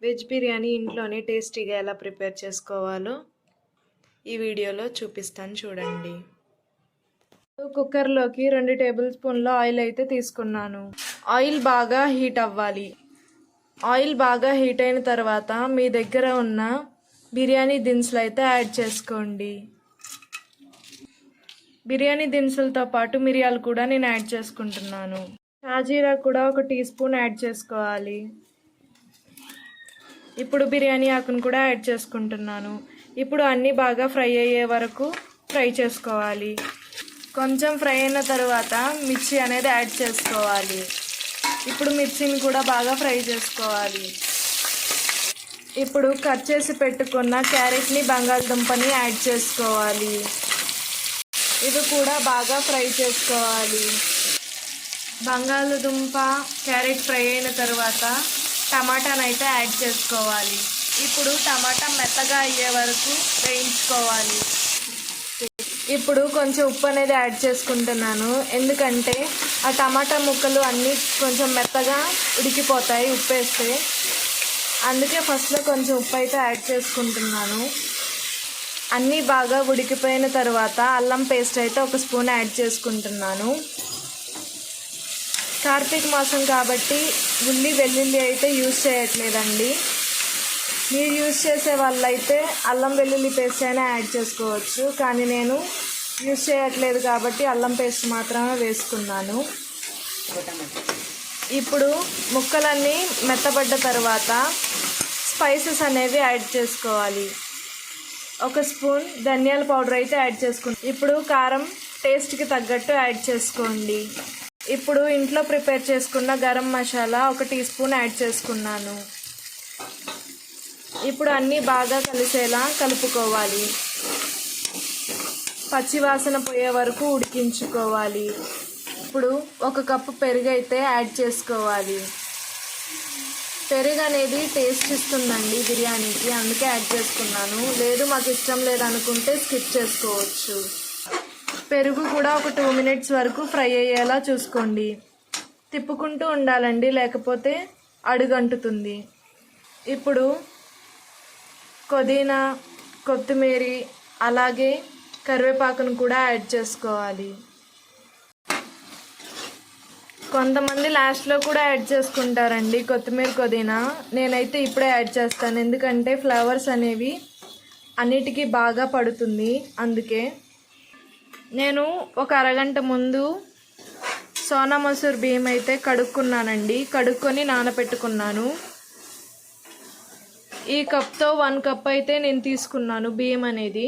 Veg biryani ఇంట్లోనే టేస్టీగా ఎలా ప్రిపేర్ చేసుకోవాలో ఈ వీడియోలో చూపిస్తాను చూడండి. కుక్కర్లోకి 2 టేబుల్ స్పూన్ల ఆయిల్ అయితే తీసుకున్నాను. ఆయిల్ బాగా హీట్ అవ్వాలి. ఆయిల్ బాగా హీట్ అయిన తర్వాత మీ దగ్గర ఉన్న బిర్యానీ దినుసులు అయితే యాడ్ చేసుకోండి. బిర్యానీ దినుసులతో పాటు మిరియాలు కూడా నేను యాడ్ చేసుకుంటున్నాను. షాజీరా కూడా 1 టీ స్పూన్ యాడ్ చేసుకోవాలి. ఇప్పుడు బిర్యానీ ఆకును కూడా యాడ్ చేసుకుంటున్నాను. ఇప్పుడు అన్నీ బాగా ఫ్రై అయ్యే వరకు ఫ్రై చేసుకోవాలి. కొంచెం ఫ్రై అయిన తర్వాత మిర్చి అనేది యాడ్ చేసుకోవాలి. ఇప్పుడు మిర్చిని కూడా బాగా ఫ్రై చేసుకోవాలి. ఇప్పుడు కట్ చేసి పెట్టుకున్న క్యారెట్ని, బంగాళదుంపని యాడ్ చేసుకోవాలి. ఇవి కూడా బాగా ఫ్రై చేసుకోవాలి. బంగాళదుంప, క్యారెట్ ఫ్రై అయిన తర్వాత టమాటాను అయితే యాడ్ చేసుకోవాలి. ఇప్పుడు టమాటా మెత్తగా అయ్యే వరకు వేయించుకోవాలి. ఇప్పుడు కొంచెం ఉప్పు అనేది యాడ్ చేసుకుంటున్నాను, ఎందుకంటే ఆ టమాటా ముక్కలు అన్నీ కొంచెం మెత్తగా ఉడికిపోతాయి ఉప్పు వేస్తే. అందుకే ఫస్ట్లో కొంచెం ఉప్పు అయితే యాడ్ చేసుకుంటున్నాను. అన్నీ బాగా ఉడికిపోయిన తర్వాత అల్లం పేస్ట్ అయితే 1 స్పూన్ యాడ్ చేసుకుంటున్నాను. కార్తీక మాసం కాబట్టి ఉల్లి వెల్లుల్లి అయితే యూజ్ చేయట్లేదండి. మీరు యూజ్ చేసే వాళ్ళైతే అల్లం వెల్లుల్లి పేస్ట్ అయినా యాడ్ చేసుకోవచ్చు, కానీ నేను యూజ్ చేయట్లేదు కాబట్టి అల్లం పేస్ట్ మాత్రమే వేసుకున్నాను. ఇప్పుడు ముక్కలన్నీ మెత్తబడ్డ తర్వాత స్పైసెస్ అనేవి యాడ్ చేసుకోవాలి. 1 స్పూన్ ధనియాల పౌడర్ అయితే యాడ్ చేసుకుంటాం. ఇప్పుడు కారం టేస్ట్కి తగ్గట్టు యాడ్ చేసుకోండి. ఇప్పుడు ఇంట్లో ప్రిపేర్ చేసుకున్న garam masala 1 teaspoon add చేసుకున్నాను. ఇప్పుడు అన్నీ బాగా కలిసేలా కలుపుకోవాలి. పచ్చివాసన పోయే వరకు ఉడికించుకోవాలి. ఇప్పుడు 1 కప్పు పెరుగు అయితే యాడ్ చేసుకోవాలి. పెరుగు అనేది టేస్ట్ ఇస్తుందండి బిర్యానీకి, అందుకే యాడ్ చేసుకున్నాను. లేదు మాకు ఇష్టం లేదనుకుంటే స్కిప్ చేసుకోవచ్చు. పెరుగు కూడా 2 మినిట్స్ వరకు ఫ్రై అయ్యేలా చూసుకోండి. తిప్పుకుంటూ ఉండాలండి, లేకపోతే అడుగంటుతుంది. ఇప్పుడు పుదీనా, కొత్తిమీర అలాగే కరివేపాకును కూడా యాడ్ చేసుకోవాలి. కొంతమంది లాస్ట్లో కూడా యాడ్ చేసుకుంటారండి కొత్తిమీర, పుదీనా. నేనైతే ఇప్పుడే యాడ్ చేస్తాను, ఎందుకంటే ఫ్లేవర్స్ అనేవి అన్నిటికీ బాగా పడుతుంది. అందుకే నేను ఒక అరగంట ముందు సోనా మసూర్ బియ్యం అయితే కడుక్కున్నానండి. కడుక్కొని నానబెట్టుకున్నాను. ఈ కప్తో 1 కప్ అయితే నేను తీసుకున్నాను బియ్యం అనేది.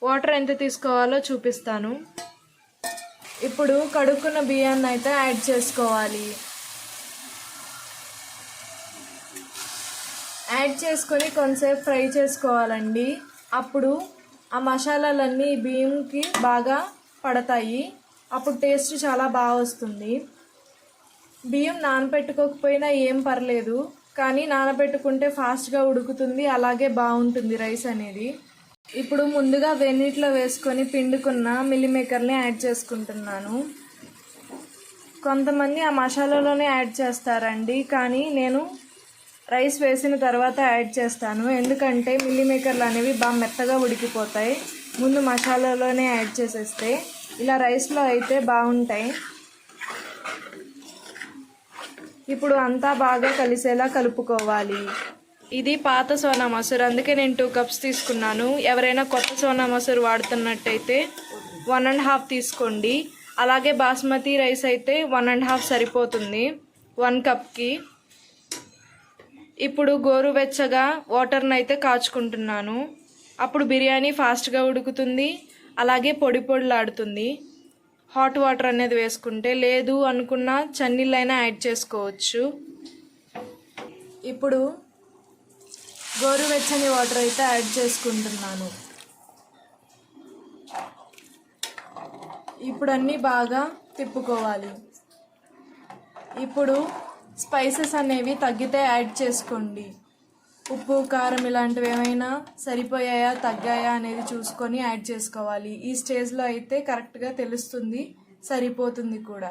వాటర్ ఎంత తీసుకోవాలో చూపిస్తాను. ఇప్పుడు కడుక్కున్న బియ్యాన్ని అయితే యాడ్ చేసుకోవాలి. యాడ్ చేసుకొని కొంతసేపు ఫ్రై చేసుకోవాలండి. అప్పుడు ఆ మసాలాలన్నీ బియ్యంకి బాగా పడతాయి. అప్పుడు టేస్ట్ చాలా బాగా వస్తుంది. బియ్యం నానబెట్టుకోకపోయినా ఏం పర్లేదు, కానీ నానబెట్టుకుంటే ఫాస్ట్గా ఉడుకుతుంది, అలాగే బాగుంటుంది రైస్ అనేది. ఇప్పుడు ముందుగా వెన్నీటిలో వేసుకొని పిండుకున్న మిల్లీమేకర్ని యాడ్ చేసుకుంటున్నాను. కొంతమంది ఆ మసాలాలోనే యాడ్ చేస్తారండి, కానీ నేను రైస్ వేసిన తర్వాత యాడ్ చేస్తాను, ఎందుకంటే మిల్లీమేకర్లు అనేవి బాగా మెత్తగా ఉడికిపోతాయి. ముందు మసాలాలోనే యాడ్ చేసేస్తే ఇలా రైస్లో అయితే బాగుంటాయి. ఇప్పుడు అంతా బాగా కలిసేలా కలుపుకోవాలి. ఇది పాత సోనా మసూర్, అందుకే నేను 2 కప్స్ తీసుకున్నాను. ఎవరైనా కొత్త సోనా మసూర్ వాడుతున్నట్టయితే 1.5 తీసుకోండి. అలాగే బాస్మతి రైస్ అయితే 1.5 సరిపోతుంది 1 కప్కి. ఇప్పుడు గోరువెచ్చగా వాటర్ని అయితే కాచుకుంటున్నాను. అప్పుడు బిర్యానీ ఫాస్ట్గా ఉడుకుతుంది, అలాగే పొడి పొడిలాడుతుంది. హాట్ వాటర్ అనేది వేసుకుంటే, లేదు అనుకున్న చన్నీళ్ళైనా యాడ్ చేసుకోవచ్చు. ఇప్పుడు గోరువెచ్చని వాటర్ అయితే యాడ్ చేసుకుంటున్నాను. ఇప్పుడు అన్నీ బాగా తిప్పుకోవాలి. ఇప్పుడు స్పైసెస్ అనేవి తగ్గితే యాడ్ చేసుకోండి. ఉప్పు, కారం ఇలాంటివి ఏమైనా సరిపోయాయా తగ్గాయా అనేది చూసుకొని యాడ్ చేసుకోవాలి. ఈ స్టేజ్లో అయితే కరెక్ట్గా తెలుస్తుంది, సరిపోతుంది కూడా.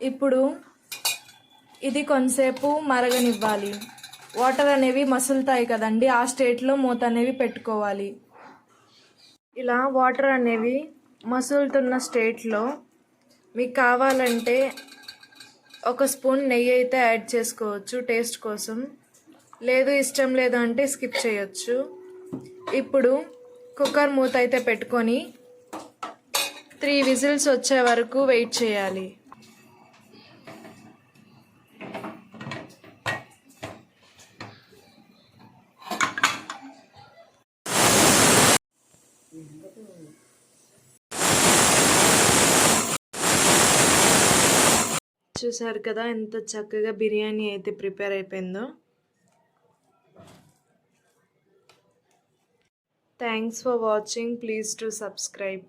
ఇప్పుడు ఇది కొంతసేపు మరగనివ్వాలి. వాటర్ అనేవి మసులుతాయి కదండి, ఆ స్టేట్లో మూత అనేవి పెట్టుకోవాలి. ఇలా వాటర్ అనేవి మసులుతున్న స్టేట్లో మీకు కావాలంటే ఒక స్పూన్ నెయ్యి అయితే యాడ్ చేసుకోవచ్చు టేస్ట్ కోసం. లేదు ఇష్టం లేదు అంటే స్కిప్ చేయొచ్చు. ఇప్పుడు కుక్కర్ మూత అయితే పెట్టుకొని 3 విజిల్స్ వచ్చే వరకు వెయిట్ చేయాలి. చూసారు కదా ఎంత చక్కగా బిర్యానీ అయితే ప్రిపేర్ అయిపోయిందో. Thanks for watching. Please to subscribe.